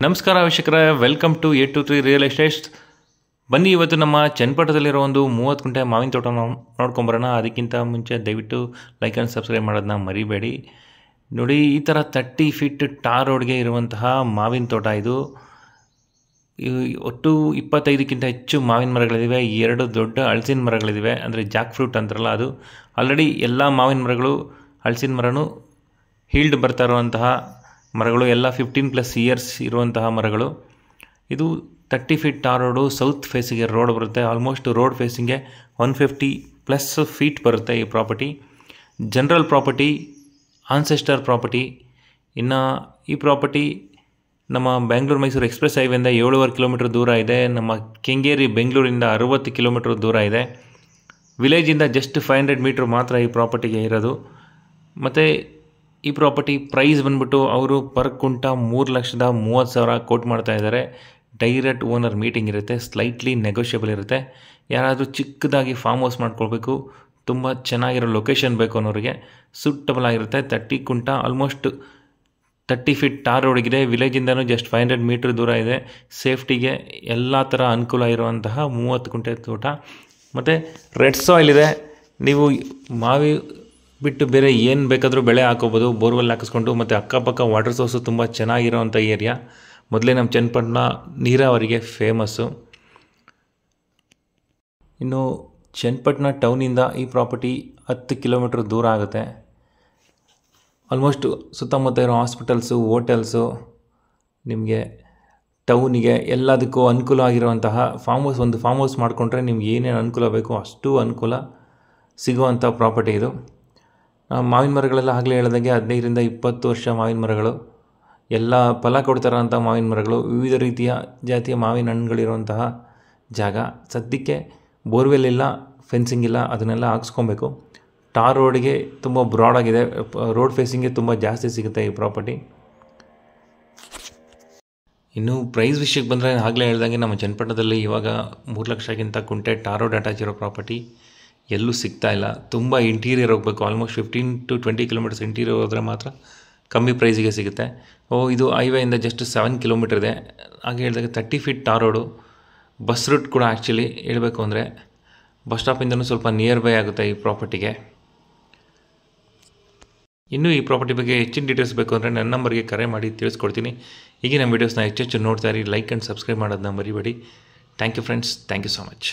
ನಮಸ್ಕಾರ ವೀಕ್ಷಕರೇ, welcome to 823 real estates. ಬನ್ನಿ ಇವತ್ತು ನಮ್ಮ ಚನ್ನಪಟ್ಟಣದಲ್ಲಿರೋ ಒಂದು 30 ಗುಂಟೆ ಮಾವಿನ ತೋಟ ನೋಡ್ಕೊಂಬರೋಣ. ಅದಕ್ಕಿಂತ ಮುಂಚೆ ದಯವಿಟ್ಟು ಲೈಕ್ ಆ್ಯಂಡ್ ಸಬ್ಸ್ಕ್ರೈಬ್ ಮಾಡೋದನ್ನ ಮರಿಬೇಡಿ. ನೋಡಿ, ಈ ಥರ 30 ಫೀಟ್ ಟಾರ್ ರೋಡ್ಗೆ ಇರುವಂತಹ ಮಾವಿನ ತೋಟ ಇದು. ಒಟ್ಟು 25ಕ್ಕಿಂತ ಹೆಚ್ಚು ಮಾವಿನ ಮರಗಳಿವೆ, 2 ದೊಡ್ಡ ಹಲಸಿನ ಮರಗಳಿವೆ, ಅಂದರೆ ಜಾಕ್ ಫ್ರೂಟ್ ಅಂತಾರಲ್ಲ ಅದು. ಆಲ್ರೆಡಿ ಎಲ್ಲ ಮಾವಿನ ಮರಗಳು, ಹಲಸಿನ ಮರನೂ ಹೀಲ್ಡ್ ಬರ್ತಾ ಇರುವಂತಹ ಮರಗಳು, ಎಲ್ಲ 15+ ಇಯರ್ಸ್ ಇರುವಂತಹ ಮರಗಳು. ಇದು 30 ಫೀಟ್ ಟಾರ್ ರೋಡು, ಸೌತ್ ಫೇಸಿಗೆ ರೋಡ್ ಬರುತ್ತೆ. ಆಲ್ಮೋಸ್ಟ್ ರೋಡ್ ಫೇಸಿಂಗೆ 150+ ಫೀಟ್ ಬರುತ್ತೆ ಈ property. General property, ancestor property. ಇನ್ನು ಈ ಪ್ರಾಪರ್ಟಿ ನಮ್ಮ ಬೆಂಗಳೂರು ಮೈಸೂರು ಎಕ್ಸ್ಪ್ರೆಸ್ ಹೈವೇಯಿಂದ 7.5 ಕಿಲೋಮೀಟ್ರ್ ದೂರ ಇದೆ. ನಮ್ಮ ಕೆಂಗೇರಿ ಬೆಂಗಳೂರಿಂದ 60 ಕಿಲೋಮೀಟ್ರ್ ದೂರ ಇದೆ. ವಿಲೇಜಿಂದ ಜಸ್ಟ್ 500 ಮೀಟ್ರ್ ಮಾತ್ರ ಈ ಪ್ರಾಪರ್ಟಿಗೆ ಇರೋದು. ಮತ್ತು ಈ ಪ್ರಾಪರ್ಟಿ ಪ್ರೈಸ್ ಬಂದ್ಬಿಟ್ಟು ಅವರು ಪರ್ ಕುಂಟ 3,30,000 ಕೋಟ್ ಮಾಡ್ತಾ ಇದ್ದಾರೆ. ಡೈರೆಕ್ಟ್ ಓನರ್ ಮೀಟಿಂಗ್ ಇರುತ್ತೆ, ಸ್ಲೈಟ್ಲಿ ನೆಗೋಷಿಯಬಲ್ ಇರುತ್ತೆ. ಯಾರಾದರೂ ಚಿಕ್ಕದಾಗಿ ಫಾರ್ಮ್ ಹೌಸ್ ಮಾಡ್ಕೊಳ್ಬೇಕು, ತುಂಬ ಚೆನ್ನಾಗಿರೋ ಲೊಕೇಶನ್ ಬೇಕು ಅನ್ನೋರಿಗೆ ಸೂಟಬಲ್ ಆಗಿರುತ್ತೆ. 30 ಕುಂಟ ಆಲ್ಮೋಸ್ಟ್ 30 ಫೀಟ್ ಟಾರ್ ರೋಡಿಗಿದೆ. ವಿಲೇಜಿಂದನೂ ಜಸ್ಟ್ 500 ಮೀಟ್ರ್ ದೂರ ಇದೆ. ಸೇಫ್ಟಿಗೆ ಎಲ್ಲ ಥರ ಅನುಕೂಲ ಇರುವಂತಹ 30 ಕುಂಟೆ ತೋಟ. ಮತ್ತು ರೆಡ್ ಸಾಯಿಲ್ ಇದೆ. ನೀವು ಮಾವಿ ಬಿಟ್ಟು ಬೇರೆ ಏನು ಬೇಕಾದರೂ ಬೆಳೆ ಹಾಕೋಬೋದು, ಬೋರ್ವೆಲ್ ಹಾಕಿಸ್ಕೊಂಡು. ಮತ್ತು ಅಕ್ಕಪಕ್ಕ ವಾಟರ್ ಸೋರ್ಸು ತುಂಬ ಚೆನ್ನಾಗಿರೋವಂಥ ಏರಿಯಾ. ಮೊದಲೇ ನಮ್ಮ ಚನ್ನಪಟ್ಟಣ ನೀರಾವರಿಗೆ ಫೇಮಸ್ಸು. ಇನ್ನು ಚನ್ನಪಟ್ಟಣ ಟೌನಿಂದ ಈ ಪ್ರಾಪರ್ಟಿ 10 ಕಿಲೋಮೀಟ್ರ್ ದೂರ ಆಗುತ್ತೆ. ಆಲ್ಮೋಸ್ಟ್ ಸುತ್ತಮುತ್ತ ಇರೋ ಹಾಸ್ಪಿಟಲ್ಸು, ಹೋಟೆಲ್ಸು, ನಿಮಗೆ ಟೌನಿಗೆ ಎಲ್ಲದಕ್ಕೂ ಅನುಕೂಲ ಆಗಿರುವಂತಹ ಒಂದು ಫಾರ್ಮ್ ಹೌಸ್ ಮಾಡಿಕೊಂಡ್ರೆ ನಿಮ್ಗೆ ಏನೇನು ಅನುಕೂಲ ಬೇಕೋ ಅಷ್ಟು ಅನುಕೂಲ ಸಿಗುವಂಥ ಪ್ರಾಪರ್ಟಿ ಇದು. ಮಾವಿನ ಮರಗಳೆಲ್ಲ ಆಗಲೇ ಹೇಳಿದಂಗೆ 15-20 ವರ್ಷ ಮಾವಿನ ಮರಗಳು, ಎಲ್ಲ ಫಲ ಕೊಡ್ತಾರಂಥ ಮಾವಿನ ಮರಗಳು, ವಿವಿಧ ರೀತಿಯ ಜಾತಿಯ ಮಾವಿನ ಹಣ್ಣುಗಳಿರುವಂತಹ ಜಾಗ. ಸದ್ಯಕ್ಕೆ ಬೋರ್ವೆಲ್ ಇಲ್ಲ, ಫೆನ್ಸಿಂಗ್ ಇಲ್ಲ, ಅದನ್ನೆಲ್ಲ ಹಾಕ್ಸ್ಕೊಬೇಕು. ಟಾರ್ ರೋಡಿಗೆ ತುಂಬ ಬ್ರಾಡಾಗಿದೆ, ರೋಡ್ ಫೇಸಿಂಗ್ಗೆ ತುಂಬ ಜಾಸ್ತಿ ಸಿಗುತ್ತೆ ಈ ಪ್ರಾಪರ್ಟಿ. ಇನ್ನು ಪ್ರೈಸ್ ವಿಷಯಕ್ಕೆ ಬಂದರೆ ಆಗಲೇ ಹೇಳ್ದಂಗೆ ನಮ್ಮ ಚನ್ನಪಟ್ಟಣದಲ್ಲಿ ಇವಾಗ 3 ಲಕ್ಷಕ್ಕಿಂತ ಕುಂಟೆ ಟಾರ್ ರೋಡ್ ಅಟ್ಯಾಚ್ ಇರೋ ಪ್ರಾಪರ್ಟಿ ಎಲ್ಲೂ ಸಿಗ್ತಾ ಇಲ್ಲ. ತುಂಬ ಇಂಟೀರಿಯರ್ ಹೋಗಬೇಕು, ಆಲ್ಮೋಸ್ಟ್ 15-20 ಕಿಲೋಮೀಟರ್ಸ್ ಇಂಟೀರಿಯರ್ ಹೋದರೆ ಮಾತ್ರ ಕಮ್ಮಿ ಪ್ರೈಸಿಗೆ ಸಿಗುತ್ತೆ. ಇದು ಹೈವೇಯಿಂದ ಜಸ್ಟ್ 7 ಕಿಲೋಮೀಟರ್ ಇದೆ. ಹಾಗೆ ಹೇಳಿದಾಗ 30 feet tar road, bus route ಕೂಡ ಆ್ಯಕ್ಚುಲಿ ಹೇಳಬೇಕು ಅಂದರೆ ಬಸ್ ಸ್ಟಾಪಿಂದನೂ ಸ್ವಲ್ಪ ನಿಯರ್ ಬೈ ಆಗುತ್ತೆ ಈ ಪ್ರಾಪರ್ಟಿಗೆ. ಇನ್ನೂ ಈ ಪ್ರಾಪರ್ಟಿ ಬಗ್ಗೆ ಹೆಚ್ಚಿನ ಡೀಟೇಲ್ಸ್ ಬೇಕು ಅಂದರೆ ನನ್ನ ನಂಬರ್ಗೆ ಕರೆ ಮಾಡಿ ತಿಳಿಸ್ಕೊಡ್ತೀನಿ. ಈಗಿನ ವೀಡಿಯೋಸ್ನ ಹೆಚ್ಚೆಚ್ಚು ನೋಡ್ತಾ ಇರಿ, ಲೈಕ್ ಆ್ಯಂಡ್ ಸಬ್ಸ್ಕ್ರೈಬ್ ಮಾಡೋದನ್ನ ಮರಿಬೇಡಿ. Thank you friends, thank you so much.